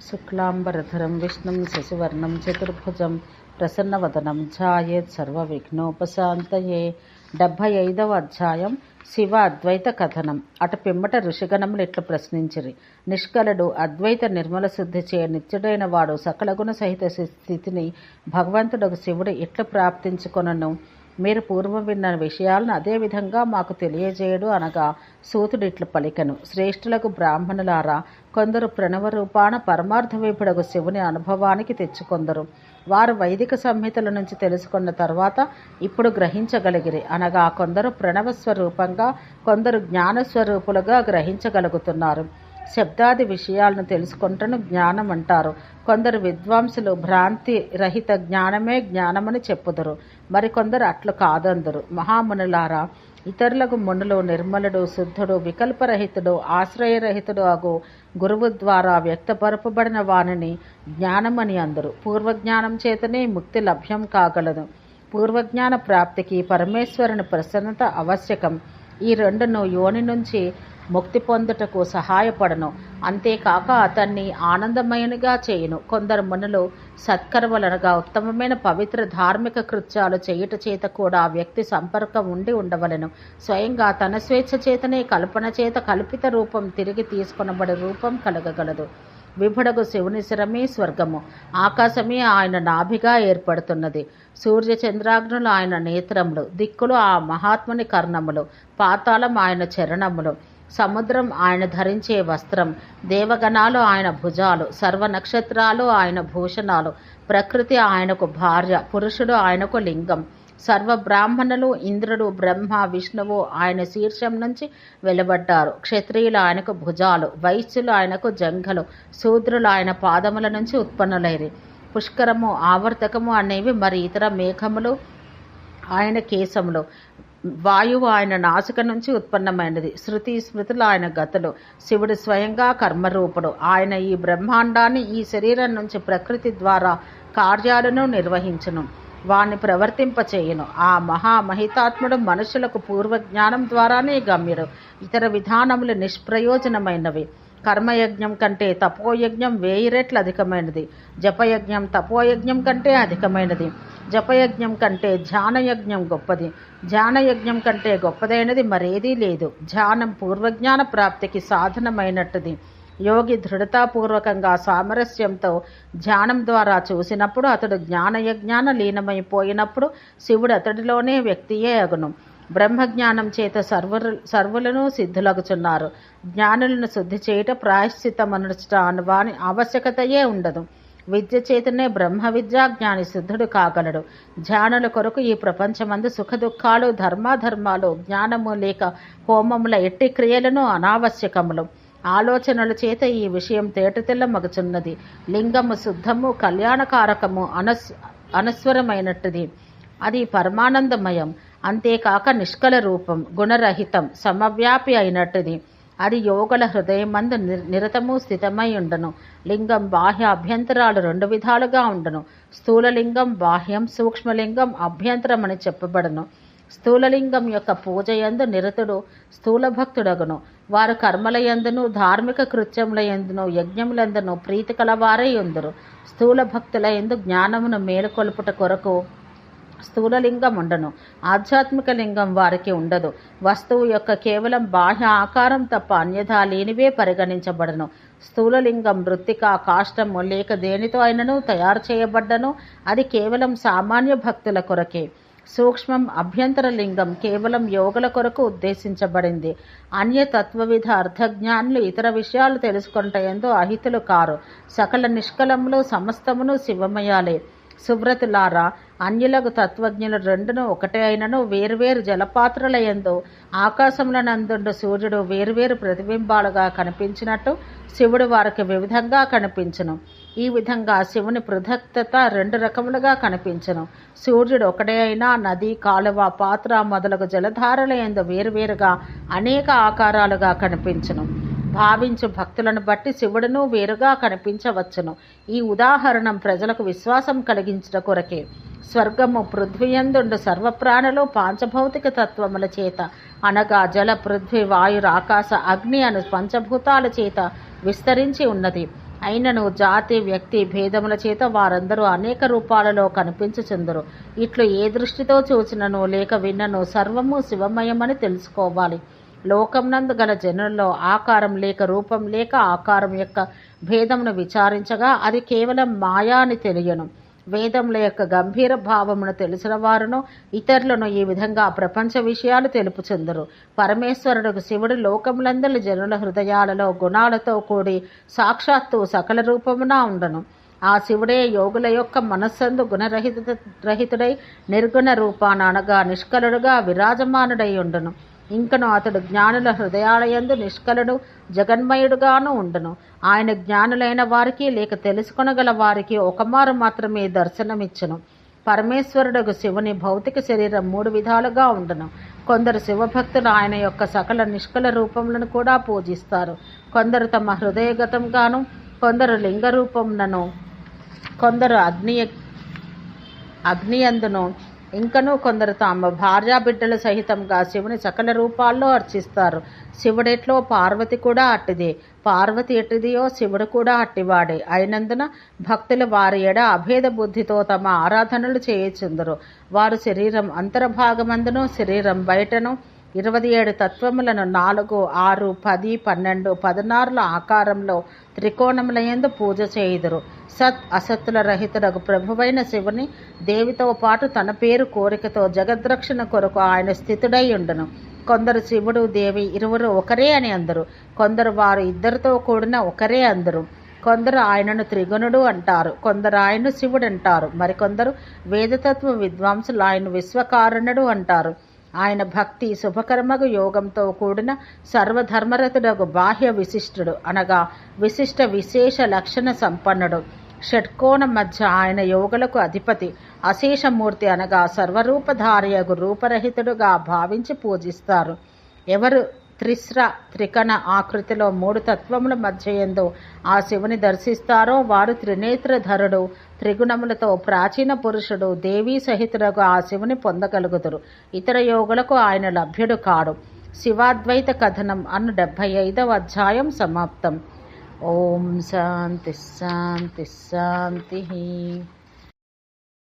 శుక్లాంబరధరం విష్ణుం శశివర్ణం చతుర్భుజం ప్రసన్నవదనం ధ్యాయేత్ సర్వవిఘ్నోపశాంతయే. 75వ అధ్యాయం శివ అద్వైత కథనం. అటు పిమ్మట ఋషిగణములు ఇట్లు ప్రశ్నించిరి. నిష్కలుడు అద్వైత నిర్మల శుద్ధి చే నిత్యుడైన వాడు సకల గుణ సహిత స్థితిని భగవంతుడు శివుడు ఎట్లు ప్రాప్తించుకొనను? మీరు పూర్వం విన్న విషయాలను అదేవిధంగా మాకు తెలియజేయడు అనగా సూతుడు ఇట్లు పలికెను. శ్రేష్ఠులకు బ్రాహ్మణులారా, కొందరు ప్రణవ రూపాన పరమార్థవైపుడగు శివుని అనుభవానికి తెచ్చుకొందరు. వారు వైదిక సంహితల నుంచి తెలుసుకున్న తర్వాత ఇప్పుడు గ్రహించగలిగిరి అనగా కొందరు ప్రణవ స్వరూపంగా, కొందరు జ్ఞానస్వరూపులుగా గ్రహించగలుగుతున్నారు. శబ్దాది విషయాలను తెలుసుకుంటను జ్ఞానం అంటారు. కొందరు విద్వాంసులు భ్రాంతి రహిత జ్ఞానమే జ్ఞానమని చెప్పుదురు, మరికొందరు అట్లు కాదందురు. మహామునులారా, ఇతరులకు మునులు నిర్మలుడు, శుద్ధుడు, వికల్పరహితుడు, ఆశ్రయరహితుడు అగు గురువు ద్వారా వ్యక్తపరపబడిన వానిని జ్ఞానమని అందరు. పూర్వజ్ఞానం చేతనే ముక్తి లభ్యం కాగలదు. పూర్వజ్ఞాన ప్రాప్తికి పరమేశ్వరుని ప్రసన్నత ఆవశ్యకం. ఈ రెండును యోని నుంచి ముక్తి పొందుటకు సహాయపడను. అంతేకాక అతన్ని ఆనందమయునిగా చేయును. కొందరు మునులు సత్కర్మలనగా ఉత్తమమైన పవిత్ర ధార్మిక కృత్యాలు చేయుట చేత కూడా వ్యక్తి సంపర్కం ఉండి ఉండవలెను. స్వయంగా తన స్వేచ్ఛ చేతనే కల్పన చేత కల్పిత రూపం తిరిగి తీసుకొనబడే రూపం కలగగలదు. విభుడగు శివుని శిరమే స్వర్గము, ఆకాశమే ఆయన నాభిగా ఏర్పడుతున్నది. సూర్య చంద్రాగ్నులు ఆయన నేత్రములు, దిక్కులు ఆ మహాత్ముని కర్ణములు, పాతాళం ఆయన చరణములు, సముద్రం ఆయన ధరించే వస్త్రం, దేవగణాలు ఆయన భుజాలు, సర్వ నక్షత్రాలు ఆయన భూషణాలు, ప్రకృతి ఆయనకు భార్య, పురుషుడు ఆయనకు లింగం, సర్వ బ్రాహ్మణులు, ఇంద్రుడు, బ్రహ్మ, విష్ణువు ఆయన శీర్షం నుంచి వెలువడ్డారు. క్షత్రియులు ఆయనకు భుజాలు, వైశ్యులు ఆయనకు జంఘలు, శూద్రులు ఆయన పాదముల నుంచి ఉత్పన్నులైరి. పుష్కరము, ఆవర్తకము అనేవి మరి ఇతర మేఘములు ఆయన కేశములు, వాయువు ఆయన నాసిక నుంచి ఉత్పన్నమైనది. శృతి స్మృతులు ఆయన గతులు. శివుడు స్వయంగా కర్మరూపుడు. ఆయన ఈ బ్రహ్మాండాన్ని ఈ శరీరం నుంచి ప్రకృతి ద్వారా కార్యాలను నిర్వహించును, వాణ్ణి ప్రవర్తింపచేయును. ఆ మహామహితాత్ముడు మనుషులకు పూర్వజ్ఞానం ద్వారానే గమ్యుడు. ఇతర విధానములు నిష్ప్రయోజనమైనవి. కర్మయజ్ఞం కంటే తపోయజ్ఞం 1000 రెట్లు అధికమైనది. జపయజ్ఞం తపోయజ్ఞం కంటే అధికమైనది. జపయజ్ఞం కంటే ధ్యానయజ్ఞం గొప్పది. ధ్యానయజ్ఞం కంటే గొప్పదైనది మరేదీ లేదు. ధ్యానం పూర్వజ్ఞాన ప్రాప్తికి సాధనమైనట్టుది. యోగి దృఢతాపూర్వకంగా సామరస్యంతో ధ్యానం ద్వారా చూసినప్పుడు అతడు జ్ఞానయజ్ఞాన లీనమైపోయినప్పుడు శివుడు అతడిలోనే వ్యక్తియే అగును. బ్రహ్మజ్ఞానం చేత సర్వులను సిద్ధులగుచున్నారు. జ్ఞానులను శుద్ధి చేయుట ప్రాయశ్చిత్తమనుట అనువాని ఆవశ్యకతయే ఉండదు. విద్య చేతనే బ్రహ్మ విద్యా జ్ఞాని సిద్ధుడు కాగలడు. ధ్యానుల కొరకు ఈ ప్రపంచమందు సుఖదుఖాలు, ధర్మాధర్మాలు, జ్ఞానము లేక హోమముల ఎట్టి క్రియలను అనావశ్యకములు. ఆలోచనల చేత ఈ విషయం తేటతెల్ల మగుచున్నది. లింగము శుద్ధము, కళ్యాణకారకము, అనస్వరమైనట్టుది. అది పరమానందమయం. అంతేకాక నిష్కల రూపం, గుణరహితం, సమవ్యాపి అయినట్టుది. అది యోగుల హృదయమందు నిరతము స్థితమై ఉండను. లింగం బాహ్య అభ్యంతరాలు 2 విధాలుగా ఉండను. స్థూలలింగం బాహ్యం, సూక్ష్మలింగం అభ్యంతరం అని చెప్పబడను. స్థూలలింగం యొక్క పూజయందు నిరతుడు స్థూల భక్తుడగును. వారు కర్మలయందును, ధార్మిక కృత్యములయందును, యజ్ఞములందును ప్రీతి కలవారై ఉందరు. స్థూల భక్తుల యందు జ్ఞానమును మేలుకొల్పుట కొరకు స్థూలలింగం ఉండను. ఆధ్యాత్మిక లింగం వారికి ఉండదు. వస్తువు యొక్క కేవలం బాహ్య ఆకారం తప్ప అన్యథా లేనివే పరిగణించబడను. స్థూలలింగం మృత్తిక, కాష్టము లేక దేనితో అయినను తయారు చేయబడ్డను. అది కేవలం సామాన్య భక్తుల కొరకే. సూక్ష్మం అభ్యంతర లింగం కేవలం యోగుల కొరకు ఉద్దేశించబడింది. అన్య తత్వవిధ అర్థజ్ఞానులు ఇతర విషయాలు తెలుసుకొనుటయందు అహితులు కారు. సకల నిష్కలములు సమస్తమును శివమయాలే. సువ్రతులారా, అన్యులకు తత్వజ్ఞులు 2 ఒకటే అయినను వేర్వేరు జలపాత్రలయందు ఆకాశములనందుండు సూర్యుడు వేర్వేరు ప్రతిబింబాలుగా కనిపించినట్టు శివుడు వారికి వివిధంగా కనిపించును. ఈ విధంగా శివుని పృథక్తత 2 రకములుగా కనిపించును. సూర్యుడు ఒకటే అయినా నది, కాలువ, పాత్ర మొదలగు జలధారలయందు వేరువేరుగా అనేక ఆకారాలుగా కనిపించును. భావించు భక్తులను బట్టి శివుడును వేరుగా కనిపించవచ్చును. ఈ ఉదాహరణం ప్రజలకు విశ్వాసం కలిగించుట కొరకే. స్వర్గము, పృథ్వీయందుండు సర్వప్రాణులు పాంచభౌతిక తత్వముల చేత అనగా జల, పృథ్వీ, వాయు, ఆకాశ, అగ్ని అను పంచభూతాల చేత విస్తరించి ఉన్నది. అయినను జాతి వ్యక్తి భేదముల చేత వారందరూ అనేక రూపాలలో కనిపించుచుందరు. ఇట్లు ఏ దృష్టితో చూచినను లేక విన్నను సర్వము శివమయమని తెలుసుకోవాలి. లోకమునందు గల జనులలో ఆకారం లేక రూపం లేక ఆకారం యొక్క భేదమును విచారించగా అది కేవలం మాయా అని తెలియను. వేదముల యొక్క గంభీర భావమును తెలిసిన వారును ఇతరులను ఈ విధంగా ప్రపంచ విషయాలు తెలుపుచుందరు. పరమేశ్వరుడు శివుడు లోకములందరి జనుల హృదయాలలో గుణాలతో కూడి సాక్షాత్తు సకల రూపమున ఉండను. ఆ శివుడే యోగుల యొక్క మనస్సందు గుణరహితుడై నిర్గుణ రూపాన అనగా నిష్కలుడుగా విరాజమానుడై ఉండును. ఇంకను అతడు జ్ఞానుల హృదయాలయందు నిష్కలుడు జగన్మయుడుగాను ఉండును. ఆయన జ్ఞానులైన వారికి లేక తెలుసుకొనగల వారికి ఒకమారు మాత్రమే దర్శనమిచ్చును. పరమేశ్వరుడు శివుని భౌతిక శరీరం 3 విధాలుగా ఉండును. కొందరు శివభక్తులు ఆయన యొక్క సకల నిష్కల రూపములను కూడా పూజిస్తారు. కొందరు తమ హృదయగతంగాను, కొందరు లింగ రూపములను, కొందరు అగ్నియందును, ఇంకనూ కొందరు తమ భార్యాబిడ్డల సహితంగా శివుని సకల రూపాల్లో అర్చిస్తారు. శివుడెట్లో పార్వతి కూడా అట్టిదే. పార్వతి ఎట్టిదియో శివుడు కూడా అట్టివాడే అయినందున భక్తులు వారి ఎడ అభేద బుద్ధితో తమ ఆరాధనలు చేయుచుందరు. వారు శరీరం అంతర్భాగమందును శరీరం బయటను 27 తత్వములను 4, 6, 10, 12, 16 ఆకారంలో త్రికోణములయందు పూజ చేయుదురు. సత్ అసత్తుల రహితుడకు ప్రభువైన శివుని దేవితో పాటు తన పేరు కోరికతో జగద్రక్షణ కొరకు ఆయన స్థితుడై ఉండును. కొందరు శివుడు దేవి ఇరువురు ఒకరే అని అందరు. కొందరు వారు ఇద్దరితో కూడిన ఒకరే అందరు. కొందరు ఆయనను త్రిగుణుడు అంటారు. కొందరు ఆయన్ను శివుడు అంటారు. మరికొందరు వేదతత్వ విద్వాంసులు ఆయన విశ్వకారణుడు అంటారు. ఆయన భక్తి శుభకర్మకు యోగంతో కూడిన సర్వధర్మరతుడకు బాహ్య విశిష్టుడు అనగా విశిష్ట విశేష లక్షణ సంపన్నుడు. షట్కోణ మధ్య ఆయన యోగులకు అధిపతి. అశేషమూర్తి అనగా సర్వరూపధారియగు రూపరహితుడుగా భావించి పూజిస్తారు. ఎవరు త్రికణ ఆకృతిలో 3 తత్వముల మధ్య యందు ఆ శివుని దర్శిస్తారో వారు త్రినేత్రధరుడు, త్రిగుణములతో ప్రాచీన పురుషుడు, దేవీ సహితుడుగా ఆ శివుని పొందగలుగుతారు. ఇతర యోగులకు ఆయన లభ్యుడు కాడు. శివాద్వైత కథనం అను 75వ అధ్యాయం సమాప్తం. ఓం శాంతి శాంతి శాంతి.